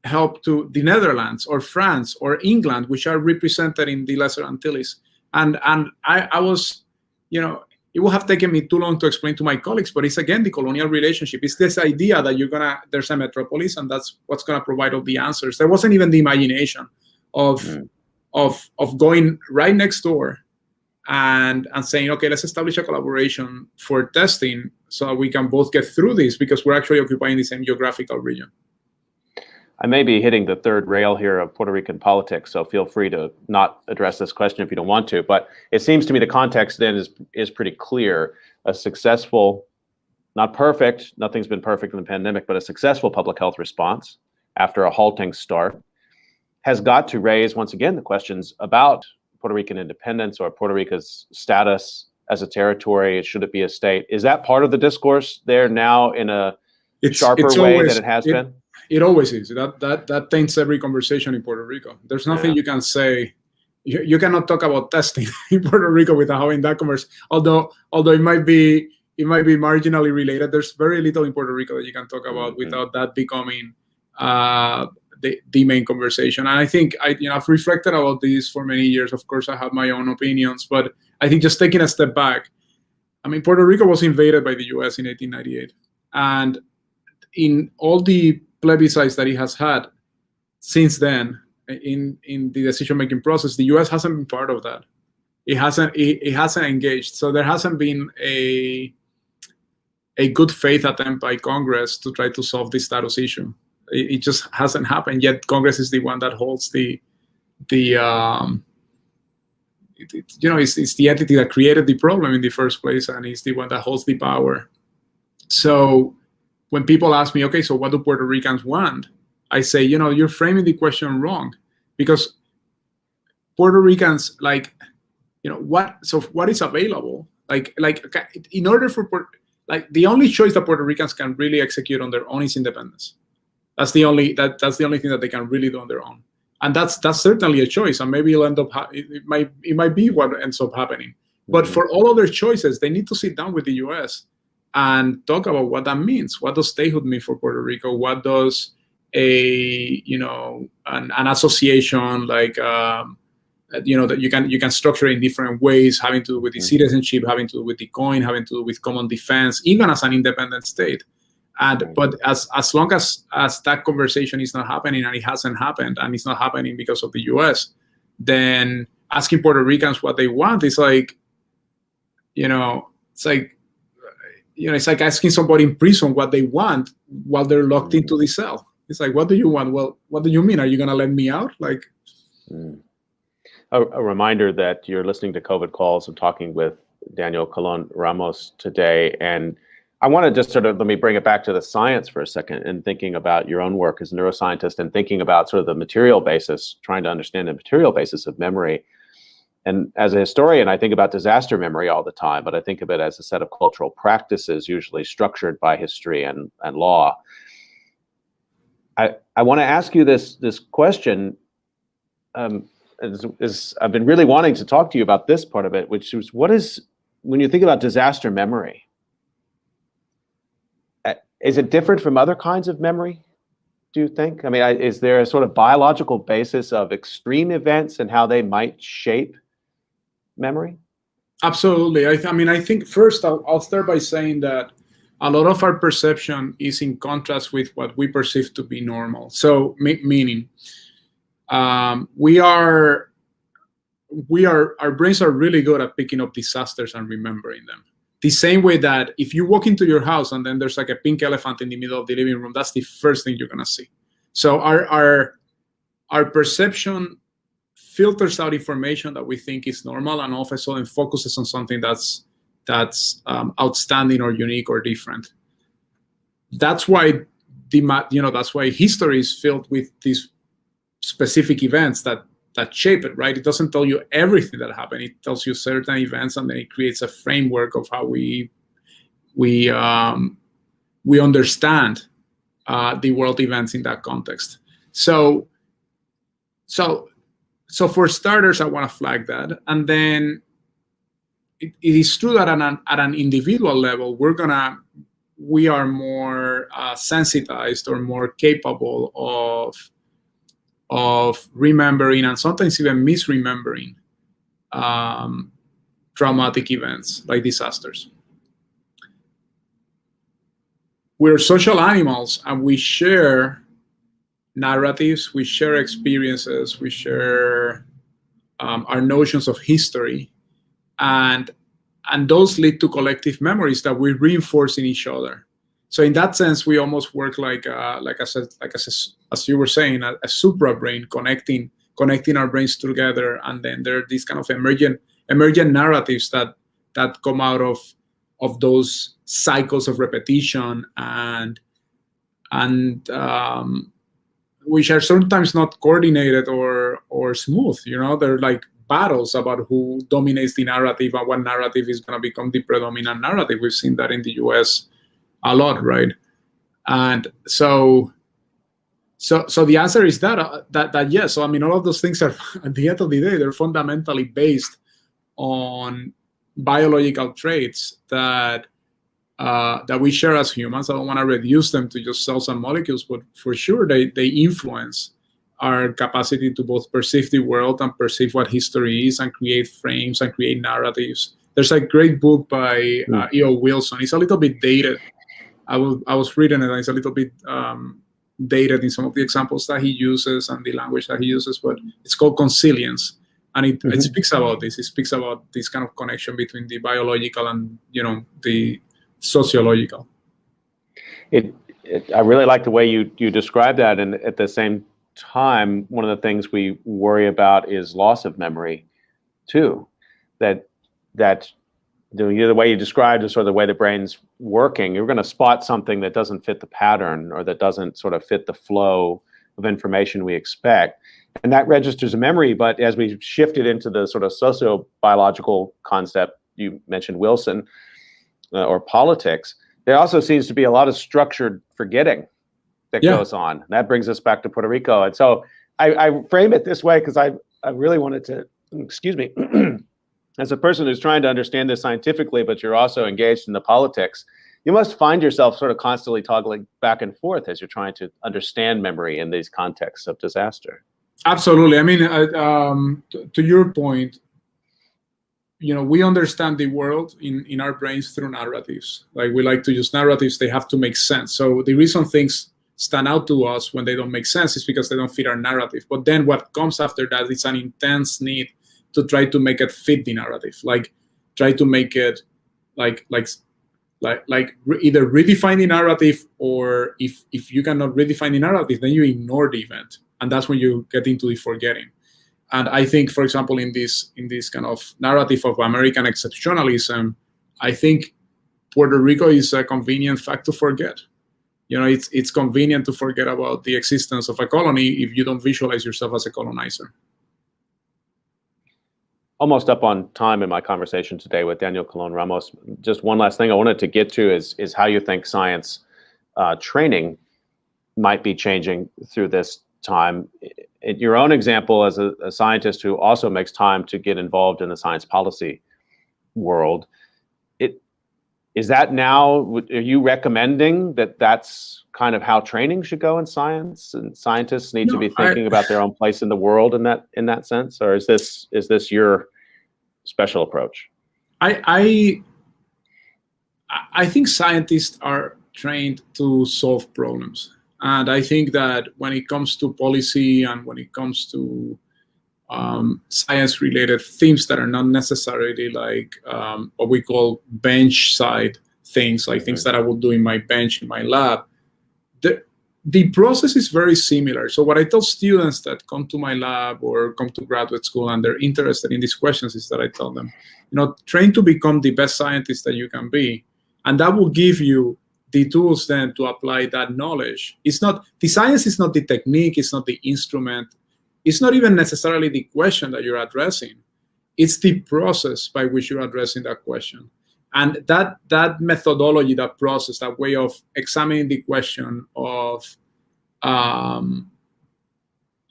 help to the Netherlands or France or England, which are represented in the Lesser Antilles? And I was, you know, it would have taken me too long to explain to my colleagues, but it's again the colonial relationship. It's this idea that there's a metropolis and that's what's gonna provide all the answers. There wasn't even the imagination of going right next door and saying, okay, let's establish a collaboration for testing so we can both get through this, because we're actually occupying the same geographical region. I may be hitting the third rail here of Puerto Rican politics, so feel free to not address this question if you don't want to. But it seems to me the context then is pretty clear. A successful, not perfect, nothing's been perfect in the pandemic, but a successful public health response after a halting start has got to raise, once again, the questions about Puerto Rican independence or Puerto Rico's status as a territory. Should it be a state? Is that part of the discourse there now in a sharper way than it has been? It always is. That taints every conversation in Puerto Rico. There's nothing you can say. You cannot talk about testing in Puerto Rico without having that conversation. Although it might be marginally related. There's very little in Puerto Rico that you can talk about without that becoming the main conversation. And I think I've reflected about this for many years. Of course, I have my own opinions, but I think just taking a step back, I mean, Puerto Rico was invaded by the U.S. in 1898, and in all the plebiscites that it has had since then in the decision-making process, the U.S. hasn't been part of that. It hasn't engaged. So there hasn't been a good faith attempt by Congress to try to solve the status issue. It just hasn't happened yet. Congress is the one that holds it's the entity that created the problem in the first place, and it's the one that holds the power. So when people ask me, okay, so what do Puerto Ricans want? I say, you're framing the question wrong, because Puerto Ricans, what is available? In order for, the only choice that Puerto Ricans can really execute on their own is independence. That's the only thing that they can really do on their own. And that's certainly a choice, and maybe it'll end up, it might be what ends up happening. But for all other choices, they need to sit down with the US and talk about what that means. What does statehood mean for Puerto Rico? What does an association that you can structure in different ways, having to do with the citizenship, having to do with the coin, having to do with common defense, even as an independent state. But as long as that conversation is not happening, and it hasn't happened, and it's not happening because of the US, then asking Puerto Ricans what they want is it's like asking somebody in prison what they want while they're locked into the cell. It's like, what do you want? Well, what do you mean? Are you going to let me out? A reminder that you're listening to COVID Calls. I'm talking with Daniel Colon Ramos today. And I want to just let me bring it back to the science for a second, and thinking about your own work as a neuroscientist and thinking about sort of the material basis, trying to understand the material basis of memory. And as a historian, I think about disaster memory all the time, but I think of it as a set of cultural practices, usually structured by history and law. I want to ask you this question. I've been really wanting to talk to you about this part of it, which is, when you think about disaster memory, is it different from other kinds of memory, do you think? I mean, is there a sort of biological basis of extreme events and how they might shape memory? Absolutely. I think first I'll start by saying that a lot of our perception is in contrast with what we perceive to be normal. So meaning we are our brains are really good at picking up disasters and remembering them. The same way that if you walk into your house and then there's like a pink elephant in the middle of the living room, that's the first thing you're gonna see. So our perception filters out information that we think is normal, and all of a sudden focuses on something that's outstanding or unique or different. That's why that's why history is filled with these specific events that shape it, right? It doesn't tell you everything that happened. It tells you certain events, and then it creates a framework of how we understand the world events in that context. So for starters, I want to flag that, and then it is true that at an individual level, we are more sensitized or more capable of remembering and sometimes even misremembering traumatic events like disasters. We're social animals, and we share narratives, we share experiences, we share our notions of history, and those lead to collective memories that we reinforce in each other. So in that sense, we almost work like as you were saying, a supra brain connecting our brains together, and then there are these kind of emergent narratives that come out of those cycles of repetition and which are sometimes not coordinated or smooth. They're like battles about who dominates the narrative and what narrative is going to become the predominant narrative. We've seen that in the US a lot, right? And so the answer is that yes. So I mean, all of those things are, at the end of the day, they're fundamentally based on biological traits that we share as humans. I don't want to reduce them to just cells and molecules, but for sure they influence our capacity to both perceive the world and perceive what history is and create frames and create narratives. There's a great book by E.O. Wilson. It's a little bit dated. I was reading it, and it's a little bit dated in some of the examples that he uses and the language that he uses, but it's called Consilience. And it speaks about this. It speaks about this kind of connection between the biological and the sociological. I really like the way you describe that, and at the same time, one of the things we worry about is loss of memory, too. That the way you described is sort of the way the brain's working. You're going to spot something that doesn't fit the pattern or that doesn't sort of fit the flow of information we expect. And that registers a memory, but as we shifted into the sort of sociobiological concept, you mentioned Wilson, or politics, there also seems to be a lot of structured forgetting that goes on. That brings us back to Puerto Rico. And so I frame it this way because I really wanted to, excuse me, as a person who's trying to understand this scientifically, but you're also engaged in the politics, you must find yourself sort of constantly toggling back and forth as you're trying to understand memory in these contexts of disaster. Absolutely. I mean, to your point, we understand the world in our brains through narratives. Like, we like to use narratives. They have to make sense. So the reason things stand out to us when they don't make sense is because they don't fit our narrative. But then what comes after that is an intense need to try to make it fit the narrative. Like, try to make it like either redefine the narrative, or if you cannot redefine the narrative, then you ignore the event. And that's when you get into the forgetting. And I think, for example, in this kind of narrative of American exceptionalism, I think Puerto Rico is a convenient fact to forget. It's convenient to forget about the existence of a colony if you don't visualize yourself as a colonizer. Almost up on time in my conversation today with Daniel Colon Ramos. Just one last thing I wanted to get to is how you think science training might be changing through this time. In your own example as a scientist who also makes time to get involved in the science policy world, is that now, are you recommending that that's kind of how training should go in science, and scientists need to be thinking about their own place in the world in that sense, or is this your special approach? I think scientists are trained to solve problems. And I think that when it comes to policy and when it comes to science-related themes that are not necessarily like what we call bench side things, like things that I will do in my bench in my lab. The process is very similar. So what I tell students that come to my lab or come to graduate school and they're interested in these questions is that I tell them, train to become the best scientist that you can be, and that will give you the tools then to apply that knowledge. The science is not the technique, it's not the instrument, it's not even necessarily the question that you're addressing. It's the process by which you're addressing that question. And that methodology, that process, that way of examining the question, of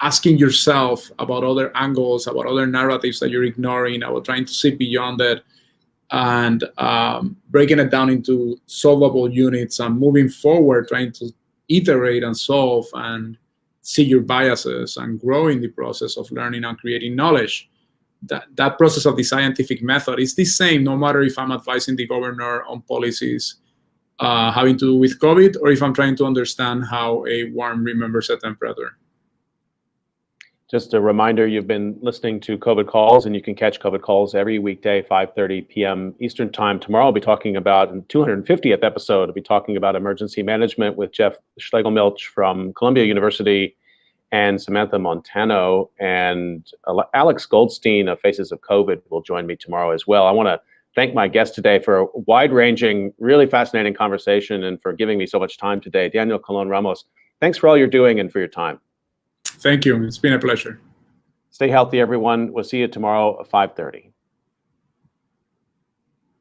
asking yourself about other angles, about other narratives that you're ignoring, about trying to see beyond it, and breaking it down into solvable units and moving forward, trying to iterate and solve and see your biases and grow in the process of learning and creating knowledge. That process of the scientific method is the same no matter if I'm advising the governor on policies having to do with COVID or if I'm trying to understand how a worm remembers a temperature. Just a reminder, you've been listening to COVID Calls, and you can catch COVID Calls every weekday, 5:30 p.m. Eastern Time. Tomorrow I'll be talking about, in the 250th episode, I'll be talking about emergency management with Jeff Schlegelmilch from Columbia University and Samantha Montano, and Alex Goldstein of Faces of COVID will join me tomorrow as well. I want to thank my guest today for a wide-ranging, really fascinating conversation and for giving me so much time today. Daniel Colon Ramos, thanks for all you're doing and for your time. Thank you. It's been a pleasure. Stay healthy, everyone. We'll see you tomorrow at 5:30.